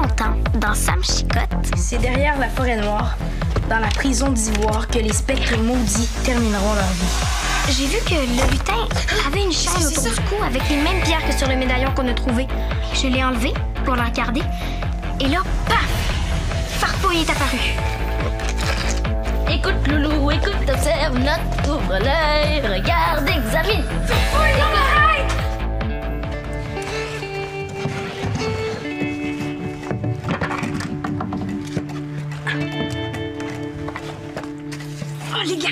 longtemps dans Sam Chicotte. C'est derrière la forêt noire, dans la prison d'ivoire, que les spectres maudits termineront leur vie. J'ai vu que le lutin avait une chaîne autour du cou avec les mêmes pierres que sur le médaillon qu'on a trouvé. Je l'ai enlevé pour le regarder. Et là, paf! Farfouille est apparu. Écoute, loulou, écoute, observe, note, ouvre l'œil, regarde, examine. Farfouille, non, arrête! Oh, les gars!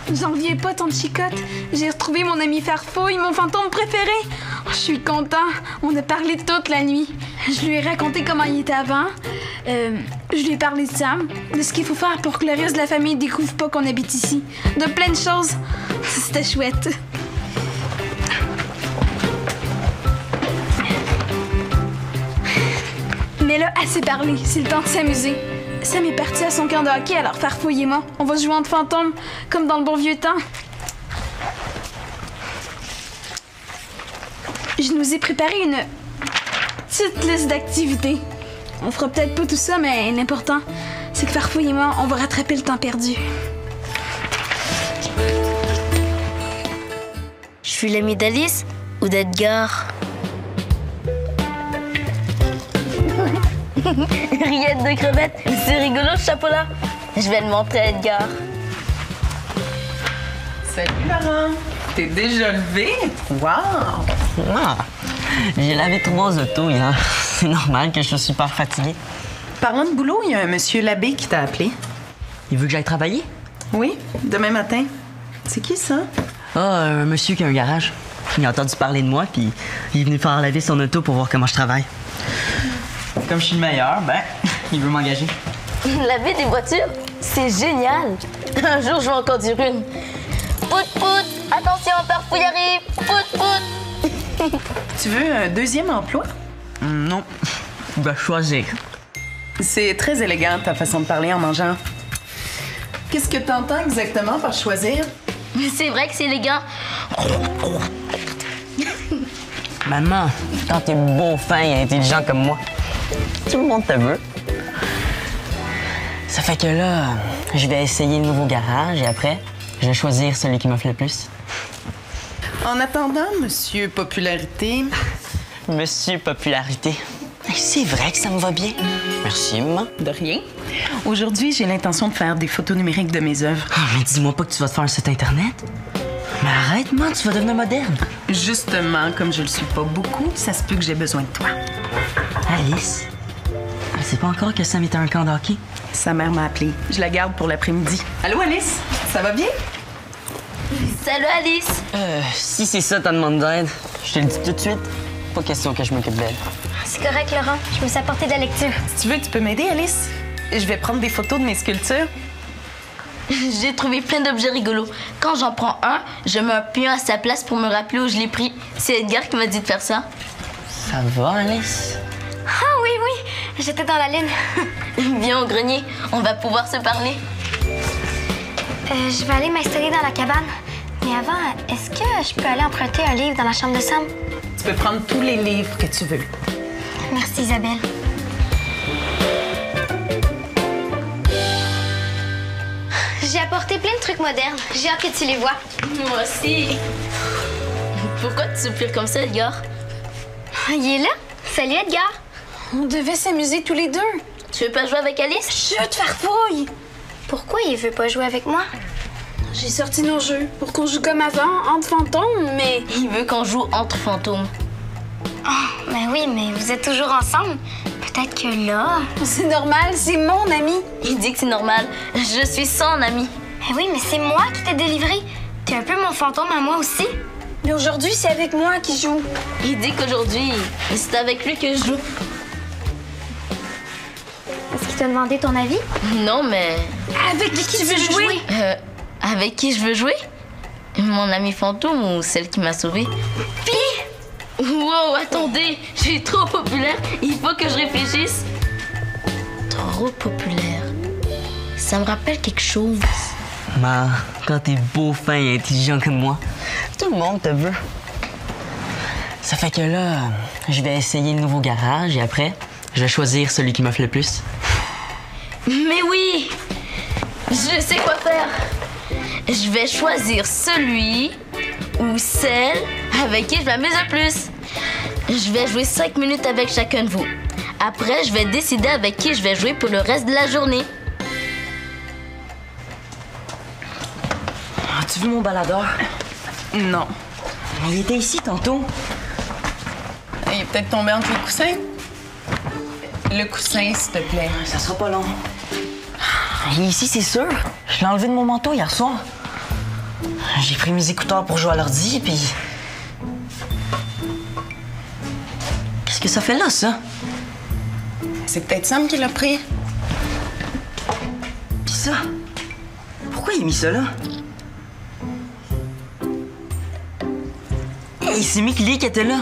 Vous en reviez pas, tante Chicotte? J'ai retrouvé mon ami Farfouille, mon fantôme préféré. Oh, je suis content. On a parlé toute la nuit. Je lui ai raconté comment il était avant. Je lui ai parlé de Sam, de ce qu'il faut faire pour que le reste de la famille ne découvre pas qu'on habite ici. De plein de choses. C'était chouette. Mais là, assez parlé. C'est le temps de s'amuser. Sam est parti à son camp de hockey, alors Farfouille et moi, on va jouer entre fantômes, comme dans le bon vieux temps. Je nous ai préparé une petite liste d'activités. On fera peut-être pas tout ça, mais l'important, c'est que Farfouille et moi, on va rattraper le temps perdu. Je suis l'ami d'Alice ou d'Edgar? Rillettes de crevettes, c'est rigolo ce chapeau-là. Je vais le montrer à Edgar. Salut Laurent, t'es déjà levé? Wow! Ah, j'ai lavé 3 autos hier. C'est normal que je sois super fatigué. Parlant de boulot, il y a un monsieur Labbé qui t'a appelé. Il veut que j'aille travailler? Oui, demain matin. C'est qui ça? Ah, un monsieur qui a un garage. Il a entendu parler de moi, puis il est venu faire laver son auto pour voir comment je travaille. Comme je suis le meilleur, ben, il veut m'engager. Laver des voitures, c'est génial. Un jour, je vais en conduire une. Pout, pout, attention, Farfouille arrive. Pout, pout. Tu veux un deuxième emploi? Non, je dois choisir. C'est très élégant ta façon de parler en mangeant. Qu'est-ce que t'entends exactement par choisir? C'est vrai que c'est élégant. Maman, quand t'es beau, fin et intelligent comme moi, tout le monde te veut. Ça fait que là, je vais essayer le nouveau garage et après, je vais choisir celui qui m'offre le plus. En attendant, monsieur Popularité... Monsieur Popularité. C'est vrai que ça me va bien. Merci, maman. De rien. Aujourd'hui, j'ai l'intention de faire des photos numériques de mes œuvres. Ah, mais dis-moi pas que tu vas te faire un site Internet. Mais arrête, man, tu vas devenir moderne. Justement, comme je le suis pas beaucoup, ça se peut que j'ai besoin de toi. Alice, elle sait pas encore que Sam était un camp de hockey. Sa mère m'a appelée. Je la garde pour l'après-midi. Allô, Alice? Ça va bien? Salut Alice. Si c'est ça ta demande d'aide, je te le dis tout de suite. Pas question que je m'occupe d'elle. C'est correct, Laurent. Je me suis apporté de la lecture. Si tu veux, tu peux m'aider, Alice. Je vais prendre des photos de mes sculptures. J'ai trouvé plein d'objets rigolos. Quand j'en prends un, je mets un pion à sa place pour me rappeler où je l'ai pris. C'est Edgar qui m'a dit de faire ça. Ça va, Alice? Ah oui, oui. J'étais dans la lune. Viens au grenier, on va pouvoir se parler. Je vais aller m'installer dans la cabane. Mais avant, est-ce que je peux aller emprunter un livre dans la chambre de Sam? Tu peux prendre tous les livres que tu veux. Merci, Isabelle. J'ai apporté plein de trucs modernes. J'ai hâte que tu les vois. Moi aussi. Pourquoi tu soupires comme ça, Edgar? Il est là. Salut, Edgar. On devait s'amuser tous les deux. Tu veux pas jouer avec Alice? Chut, Farfouille! Pourquoi il veut pas jouer avec moi? J'ai sorti nos jeux pour qu'on joue comme avant, entre fantômes, mais... Il veut qu'on joue entre fantômes. Oh, ben oui, mais vous êtes toujours ensemble. Peut-être que là... C'est normal, c'est mon ami. Il dit que c'est normal. Je suis son ami. Ben oui, mais c'est moi qui t'ai délivré. T'es un peu mon fantôme à moi aussi. Mais aujourd'hui, c'est avec moi qu'il joue. Il dit qu'aujourd'hui, c'est avec lui que je joue. Est-ce qu'il t'a demandé ton avis? Non, mais... Avec qui tu veux jouer? Avec qui je veux jouer? Mon ami fantôme ou celle qui m'a sauvée? Wow, attendez! Je suis trop populaire. Il faut que je réfléchisse. Trop populaire. Ça me rappelle quelque chose. Mais quand t'es beau, fin et intelligent comme moi, tout le monde te veut. Ça fait que là, je vais essayer le nouveau garage et après, je vais choisir celui qui m'offre le plus. Mais oui! Je sais quoi faire. Je vais choisir celui ou celle avec qui je m'amuse le plus. Je vais jouer 5 minutes avec chacun de vous. Après, je vais décider avec qui je vais jouer pour le reste de la journée. As-tu vu mon baladeur? Non. Mais il était ici tantôt. Il est peut-être tombé entre les coussins. Le coussin, s'il te plaît. Ça sera pas long. Il est ici, c'est sûr. Je l'ai enlevé de mon manteau hier soir. J'ai pris mes écouteurs pour jouer à l'ordi, puis... Qu'est-ce que ça fait là, ça? C'est peut-être Sam qui l'a pris. Puis ça? Pourquoi il a mis ça là? Hey, c'est Mick Lee qui était là.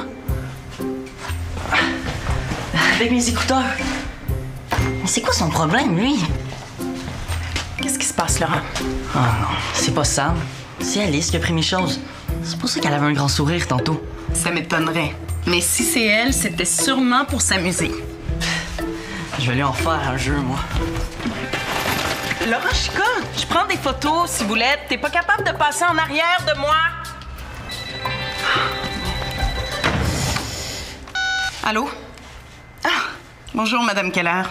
Avec mes écouteurs. Mais c'est quoi son problème, lui? Qu'est-ce qui se passe, Laurent? Oh non, c'est pas Sam. C'est Alice qui a pris mes choses. C'est pour ça qu'elle avait un grand sourire tantôt. Ça m'étonnerait. Mais si c'est elle, c'était sûrement pour s'amuser. Je vais lui en faire un jeu, moi. Laurent Chica, je prends des photos, si vous voulez. T'es pas capable de passer en arrière de moi? Allô? Ah, bonjour, Madame Keller.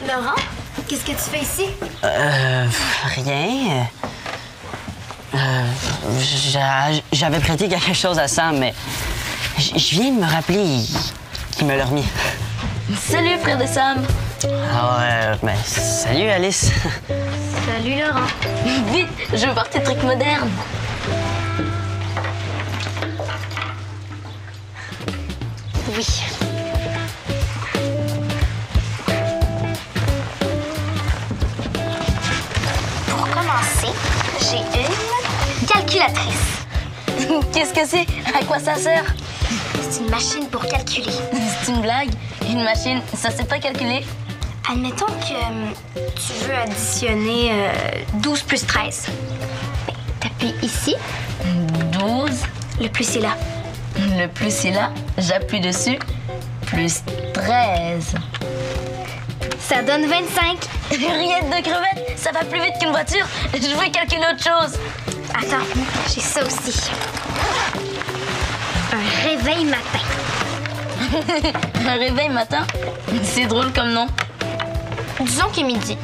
Laurent, qu'est-ce que tu fais ici? Rien. J'avais prêté quelque chose à Sam, mais je viens de me rappeler qu'il me l'a remis. Salut, frère de Sam. Ah ouais, ben salut Alice. Salut, Laurent. Vite, je veux voir tes trucs modernes. Oui. Pour commencer, j'ai une calculatrice. Qu'est-ce que c'est? À quoi ça sert? C'est une machine pour calculer. C'est une blague? Une machine, ça sait pas calculer? Admettons que tu veux additionner 12 plus 13. T'appuies ici. 12. Le plus est là. Le plus est là, j'appuie dessus. Plus 13. Ça donne 25. Rien de crevettes, ça va plus vite qu'une voiture. Je veux calculer autre chose. Attends, j'ai ça aussi. Un réveil matin. Un réveil matin? C'est drôle comme nom. Disons qu'il est midi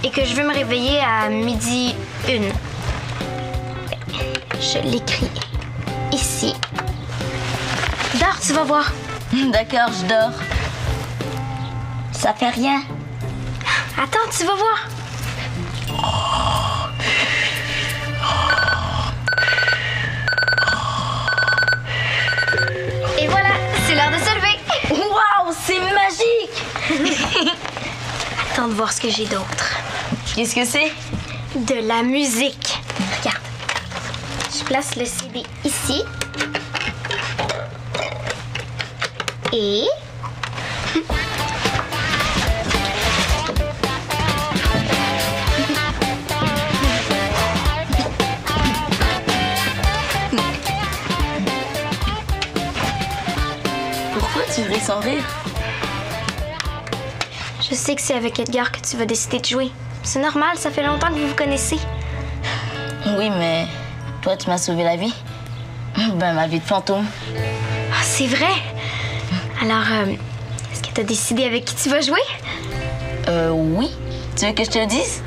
et que je veux me réveiller à midi 1. Je l'écris ici. Dors, tu vas voir. D'accord, je dors. Ça fait rien. Attends, tu vas voir. Et voilà, c'est l'heure de se lever. Waouh, c'est magique! Attends de voir ce que j'ai d'autre. Qu'est-ce que c'est? De la musique. Regarde. Je place le CD ici. Et... Pourquoi tu ris sans rire? Je sais que c'est avec Edgar que tu vas décider de jouer. C'est normal, ça fait longtemps que vous vous connaissez. Oui, mais toi, tu m'as sauvé la vie. Ben, ma vie de fantôme. Ah, c'est vrai? Alors, est-ce que tu as décidé avec qui tu vas jouer? Oui. Tu veux que je te le dise?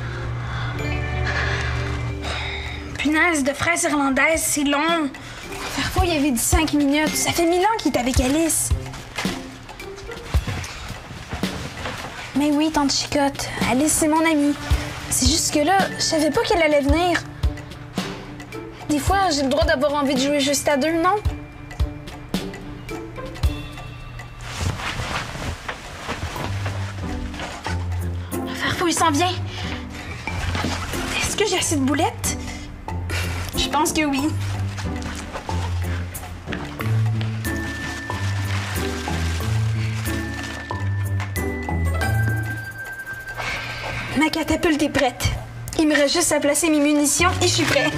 Punaise de fraises irlandaises, c'est long. Parfois, il avait dit 5 minutes. Ça fait 1000 ans qu'il est avec Alice. Mais oui, tante Chicotte. Alice, c'est mon amie. C'est juste que là, je savais pas qu'elle allait venir. Des fois, j'ai le droit d'avoir envie de jouer juste à deux, non? Farfouille s'en vient. Est-ce que j'ai assez de boulettes? Je pense que oui. Ma catapulte est prête. Il me reste juste à placer mes munitions et je suis prêt.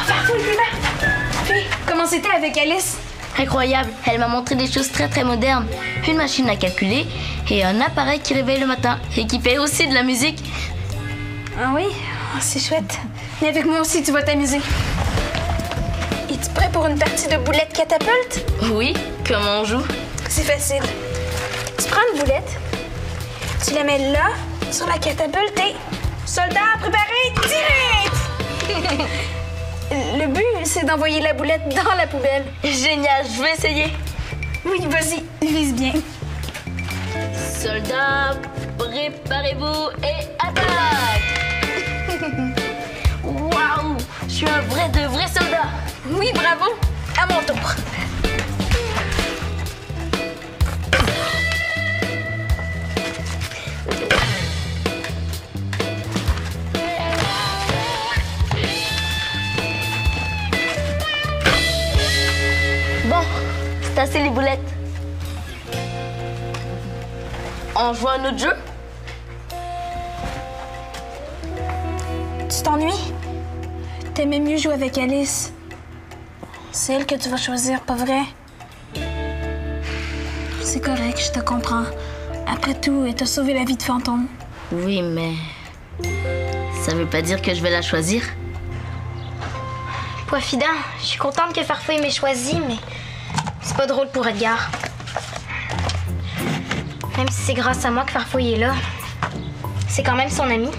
Farfouille, t'es là! Fais, comment c'était avec Alice? Incroyable, elle m'a montré des choses très très modernes. Une machine à calculer et un appareil qui réveille le matin et qui fait aussi de la musique. Ah oui? Oh, c'est chouette. Mais avec moi aussi, tu vas t'amuser. Es-tu prêt pour une partie de boulettes catapulte? Oui, comment on joue? C'est facile. Tu prends une boulette, tu la mets là, sur la catapulte et... Soldats, préparés, tirez! Le but, c'est d'envoyer la boulette dans la poubelle. Génial, je vais essayer. Oui, vas-y, vise bien. Soldats, préparez-vous et attaque! Waouh, je suis un vrai de vrai soldat. Oui, bravo. À mon tour. Bon, c'est assez les boulettes. On joue à un autre jeu? Tu t'ennuies? T'aimais mieux jouer avec Alice. C'est elle que tu vas choisir, pas vrai? C'est correct, je te comprends. Après tout, elle t'a sauvé la vie de Fantôme. Oui, mais ça veut pas dire que je vais la choisir. Poifidin, je suis contente que Farfouille m'ait choisi, mais c'est pas drôle pour Edgar. Même si c'est grâce à moi que Farfouille est là, c'est quand même son ami.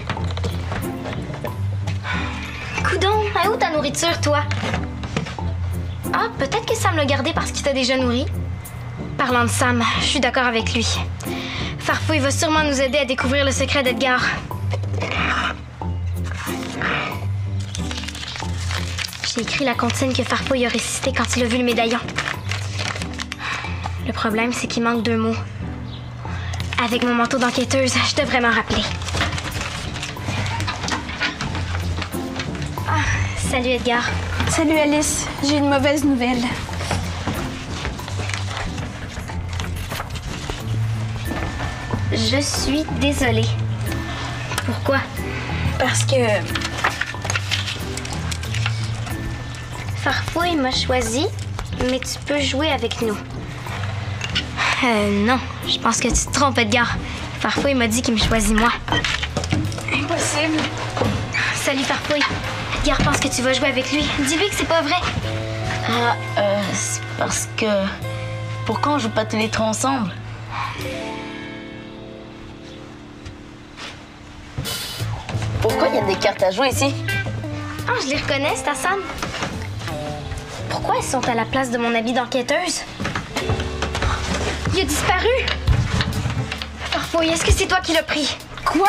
Coudon, à où ta nourriture, toi? Ah, peut-être que Sam l'a gardé parce qu'il t'a déjà nourri. Parlant de Sam, je suis d'accord avec lui. Farfouille va sûrement nous aider à découvrir le secret d'Edgar. J'ai écrit la consigne que Farfouille a récitée quand il a vu le médaillon. Le problème, c'est qu'il manque 2 mots. Avec mon manteau d'enquêteuse, je devrais m'en rappeler. Ah, salut Edgar. Salut Alice, j'ai une mauvaise nouvelle. Je suis désolée. Pourquoi? Parce que... Farfouille m'a choisi, mais tu peux jouer avec nous. Non, je pense que tu te trompes, Edgar. Farfouille m'a dit qu'il me choisit moi. Impossible. Salut Farfouille. Edgar pense que tu vas jouer avec lui. Dis-lui que c'est pas vrai. Ah, c'est parce que... Pourquoi on joue pas tous les trois ensemble? Pourquoi il y a des cartes à jouer ici? Ah, je les reconnais, c'est à Sam. Pourquoi elles sont à la place de mon habit d'enquêteuse? Il a disparu! Farfouille, est-ce que c'est toi qui l'as pris? Quoi?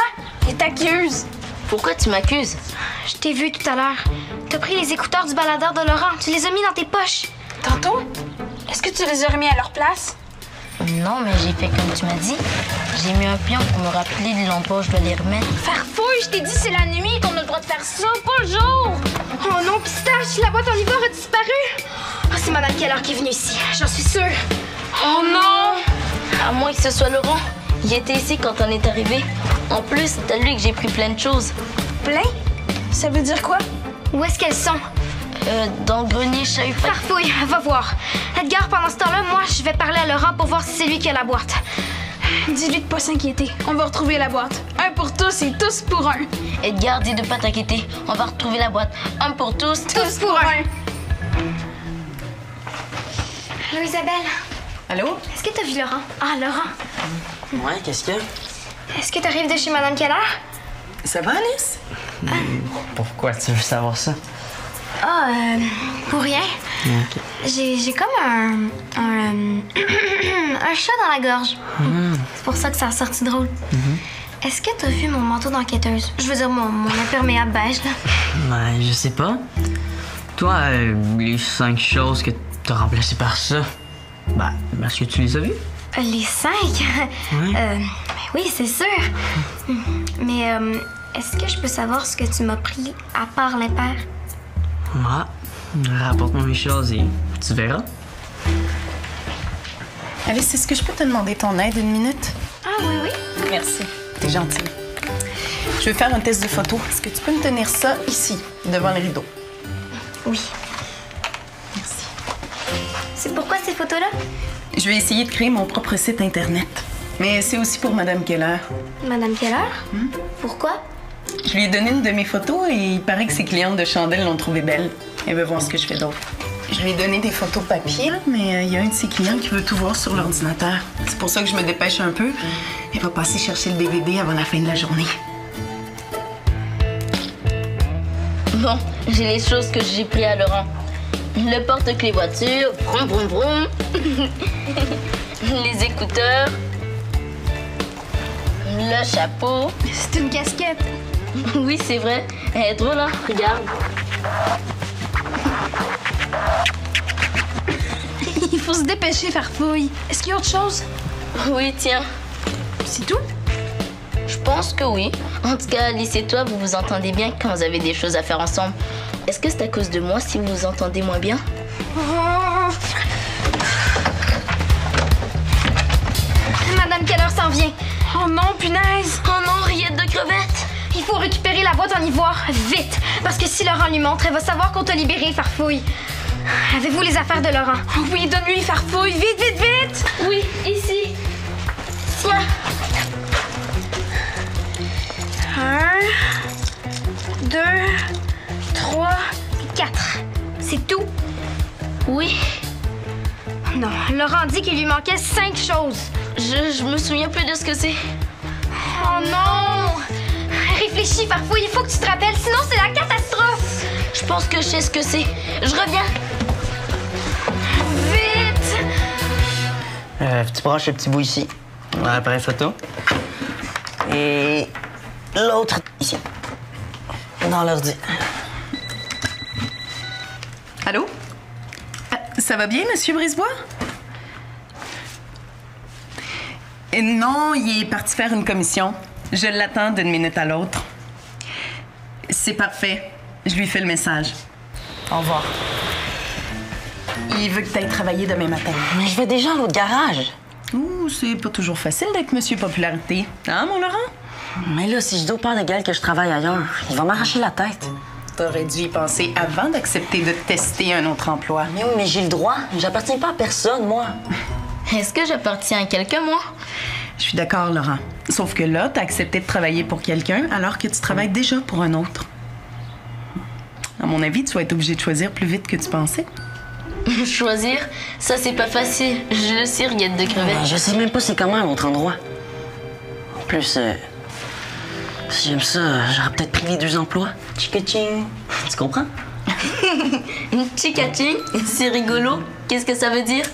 Elle t'accuse. Pourquoi tu m'accuses? Je t'ai vu tout à l'heure. T'as pris les écouteurs du baladeur de Laurent. Tu les as mis dans tes poches. Tantôt? Est-ce que tu les as remis à leur place? Non, mais j'ai fait comme tu m'as dit. J'ai mis un pion pour me rappeler de l'endroit où je dois les remettre. Farfouille, je t'ai dit c'est la nuit qu'on a le droit de faire ça, pas le jour! Oh non, Pistache, la boîte en ivoire a disparu. Ah, c'est Madame Keller qui est venue ici, j'en suis sûre. Oh non! À moins que ce soit Laurent. Il était ici quand on est arrivé. En plus, c'est à lui que j'ai pris plein de choses. Plein? Ça veut dire quoi? Où est-ce qu'elles sont? Dans le grenier, je savais pas. Farfouille, va voir. Edgar, pendant ce temps-là, moi, je vais parler à Laurent pour voir si c'est lui qui a la boîte. Dis-lui de pas s'inquiéter. On va retrouver la boîte. Un pour tous et tous pour un. Edgar, dis de pas t'inquiéter. On va retrouver la boîte. Un pour tous. Tous pour un. Allô, Isabelle? Allô? Est-ce que t'as vu Laurent? Ah, Laurent. Ouais, qu'est-ce qu'il y a? Est-ce que t'arrives de chez Madame Keller? Ça va, Alice? Pourquoi tu veux savoir ça? Ah, pour rien. Ok. J'ai comme un chat dans la gorge. C'est pour ça que ça a sorti drôle. Est-ce que t'as vu mon manteau d'enquêteuse? Je veux dire, mon imperméable beige, là. Ben, je sais pas. Toi, les 5 choses que t'as remplacées par ça, ben, est-ce que tu les as vues? Les 5? Ouais. Ben oui, c'est sûr. Mais est-ce que je peux savoir ce que tu m'as pris à part l'impair? Rapporte-moi mes choses et tu verras. Alice, est-ce que je peux te demander ton aide une minute? Ah oui, oui. Merci. T'es gentille. Je vais faire un test de photo. Est-ce que tu peux me tenir ça ici, devant le rideau? Oui. Merci. C'est pourquoi ces photos-là? Je vais essayer de créer mon propre site Internet. Mais c'est aussi pour Madame Keller. Madame Keller? Pourquoi? Je lui ai donné une de mes photos et il paraît que ses clientes de chandelle l'ont trouvée belle. Elle veut voir ce que je fais d'autre. Je lui ai donné des photos papier, mais il y a un de ses clients qui veut tout voir sur l'ordinateur. C'est pour ça que je me dépêche un peu. Il va passer chercher le DVD avant la fin de la journée. Bon, j'ai les choses que j'ai pris à Laurent. Le porte-clés voiture, vroom vroom vroom. Les écouteurs. Le chapeau. C'est une casquette. Oui, c'est vrai. Elle est drôle, hein? Regarde. Il faut se dépêcher, Farfouille. Est-ce qu'il y a autre chose? Oui, tiens. C'est tout? Je pense que oui. En tout cas, Alice et toi, vous vous entendez bien quand vous avez des choses à faire ensemble. Est-ce que c'est à cause de moi si vous vous entendez moins bien? Madame Keller s'en vient. Oh non, punaise! Oh non, rillettes de crevettes! Il faut récupérer la boîte en ivoire, vite! Parce que si Laurent lui montre, elle va savoir qu'on t'a libéré, Farfouille. Avez-vous les affaires de Laurent? Oh oui, donne-lui, Farfouille, vite, vite, vite! Oui, ici. Tiens. 1, 2, 3, 4. C'est tout? Oui. Non, Laurent dit qu'il lui manquait 5 choses. Je me souviens plus de ce que c'est. Oh non! Réfléchis, Farfouille, il faut que tu te rappelles, sinon c'est la catastrophe! Je pense que je sais ce que c'est. Je reviens. Vite! Tu branches le petit bout ici, dans l'appareil photo. Et l'autre ici, dans l'ordi. Allô? Ça va bien, Monsieur Brisebois? Non, il est parti faire une commission. Je l'attends d'une minute à l'autre. C'est parfait. Je lui fais le message. Au revoir. Il veut que tu ailles travailler demain matin. Mais je vais déjà à l'autre garage. Ouh, c'est pas toujours facile d'être Monsieur Popularité. Hein, mon Laurent? Mais là, si je dis au père de Gaël que je travaille ailleurs, il va m'arracher la tête. T'aurais dû y penser avant d'accepter de tester un autre emploi. Mais oui, mais j'ai le droit. J'appartiens pas à personne, moi. Est-ce que j'appartiens à quelqu'un, moi? Je suis d'accord, Laurent. Sauf que là, t'as accepté de travailler pour quelqu'un alors que tu travailles déjà pour un autre. À mon avis, tu vas être obligé de choisir plus vite que tu pensais. Choisir? Ça, c'est pas facile. Je le sais, rillettes de crevettes. Je sais même pas c'est comment à l'autre endroit. En plus, si j'aime ça, j'aurais peut-être pris les 2 emplois. Chica-ching. Tu comprends? Chica-ching? C'est rigolo. Qu'est-ce que ça veut dire?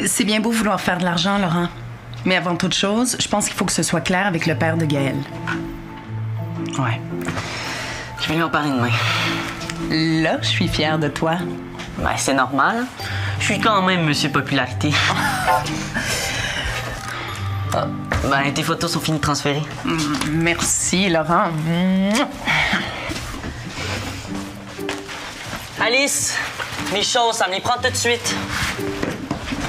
C'est bien beau vouloir faire de l'argent, Laurent. Mais avant toute chose, je pense qu'il faut que ce soit clair avec le père de Gaël. Ouais. Je vais lui en parler demain. Là, je suis fière de toi. Ben, c'est normal. Je suis quand même Monsieur Popularité. Ah, ben, tes photos sont finies de transférer. Merci, Laurent. Alice, mes choses, ça me les prend tout de suite.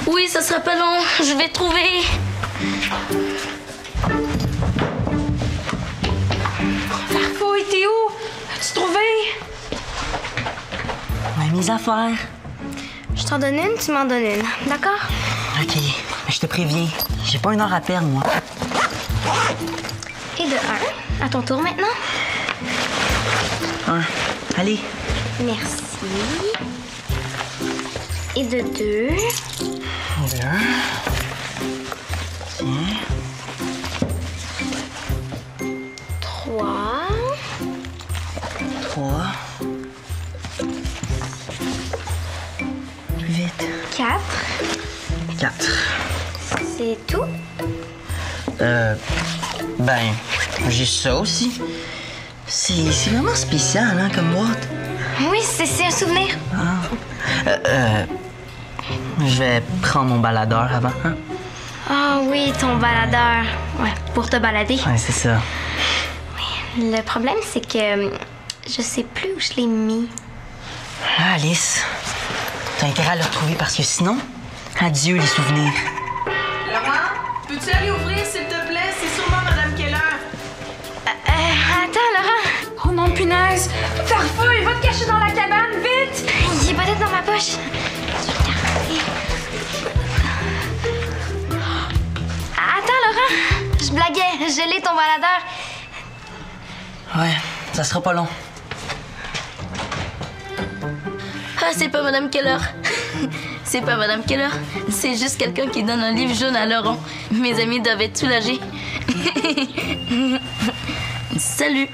Oui, ça sera pas long. Je vais trouver. Farfouille, t'es où? As-tu trouvé? Ben, mes affaires. Je t'en donne une, tu m'en donnes une. D'accord? OK, mais je te préviens, j'ai pas 1 heure à perdre, moi. Et de 1. À ton tour maintenant. 1. Allez. Merci. Et de 2. 2. Tiens. 3. 3. Ben, j'ai ça aussi. C'est vraiment spécial, hein, comme boîte. Oui, c'est un souvenir. Je vais prendre mon baladeur avant, hein? Ah oui, ton baladeur. Ouais, pour te balader. Ouais, c'est ça. Le problème, c'est que je sais plus où je l'ai mis. Ah, Alice, t'as intérêt à le retrouver parce que sinon, adieu les souvenirs. Laurent, peux-tu aller ouvrir, s'il te plaît? C'est sûrement Madame Keller. Attends, Laurent. Oh non, punaise! Farfouille, va te cacher dans la cabane, vite! Il est peut-être dans ma poche. Je vais regarder. Attends, Laurent. Je blaguais. Je l'ai, ton baladeur. Ouais, ça sera pas long. Ah, c'est pas Madame Keller. C'est pas Madame Keller. C'est juste quelqu'un qui donne un livre jaune à Laurent. Mes amis doivent être soulagés. Salut.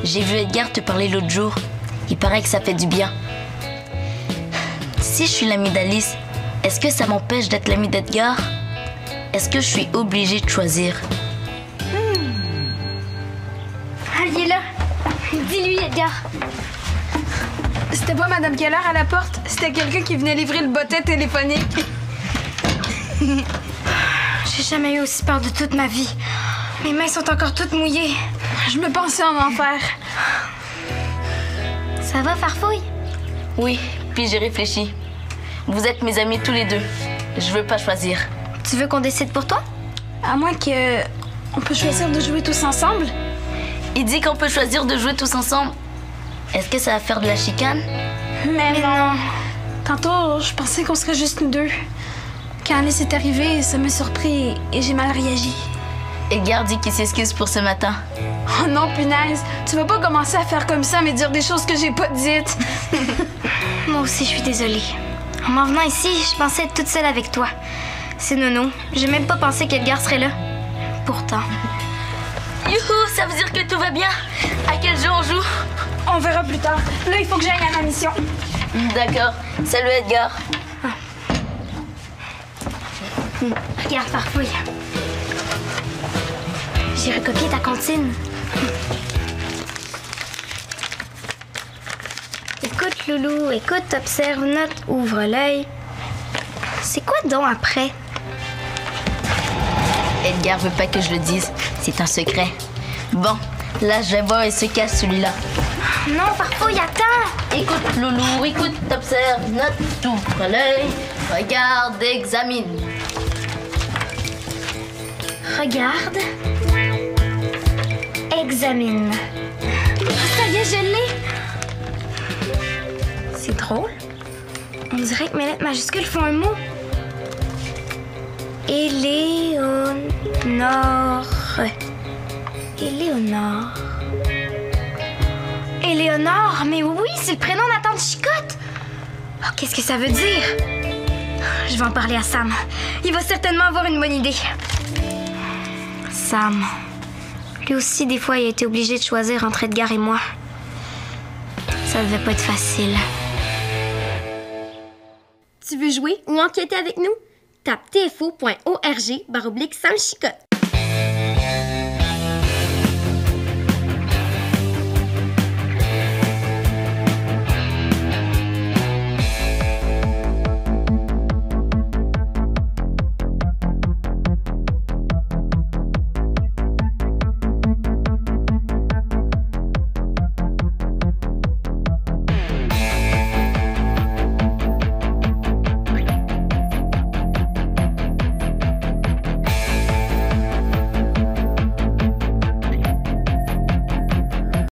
J'ai vu Edgar te parler l'autre jour. Il paraît que ça fait du bien. Si je suis l'amie d'Alice, est-ce que ça m'empêche d'être l'amie d'Edgar? Est-ce que je suis obligée de choisir? Ah, il est là. Dis-lui, Edgar. C'était pas Madame Keller à la porte, c'était quelqu'un qui venait livrer le bottin téléphonique. J'ai jamais eu aussi peur de toute ma vie. Mes mains sont encore toutes mouillées. Je me pensais en enfer. Ça va, Farfouille? Oui, puis j'ai réfléchi. Vous êtes mes amis tous les deux. Je veux pas choisir. Tu veux qu'on décide pour toi? À moins que... on peut choisir de jouer tous ensemble? Il dit qu'on peut choisir de jouer tous ensemble. Est-ce que ça va faire de la chicane? Mais non. Tantôt, je pensais qu'on serait juste nous deux. Quand Alice est arrivée, ça m'a surpris et j'ai mal réagi. Edgar dit qu'il s'excuse pour ce matin. Oh non, punaise! Tu vas pas commencer à faire comme ça, mais dire des choses que j'ai pas dites. Moi aussi, je suis désolée. En m'en venant ici, je pensais être toute seule avec toi. C'est nono. J'ai même pas pensé qu'Edgar serait là. Pourtant. Youhou, ça veut dire que tout va bien. À quel jeu on joue? On verra plus tard. Là, il faut que j'aille à ma mission. D'accord. Salut Edgar. Regarde, Farfouille. J'ai recopié ta comptine. Écoute, Loulou, écoute, observe, note, ouvre l'œil. C'est quoi donc après? Edgar veut pas que je le dise. C'est un secret. Bon, là je vais voir et se cache celui-là. Non, Farfouille, attends! Écoute, Loulou, écoute, observe, note, ouvre l'œil, regarde, examine. Regarde. Examine. Ça y est, je l'ai! C'est drôle. On dirait que mes lettres majuscules font un mot. Éléonore. Éléonore. Éléonore, mais oui, c'est le prénom de ma tante Chicotte. Oh, qu'est-ce que ça veut dire? Je vais en parler à Sam. Il va certainement avoir une bonne idée. Sam. Lui aussi, des fois, il a été obligé de choisir entre Edgar et moi. Ça devait pas être facile. Tu veux jouer ou enquêter avec nous? Tape tfo.org/Sam Chicotte.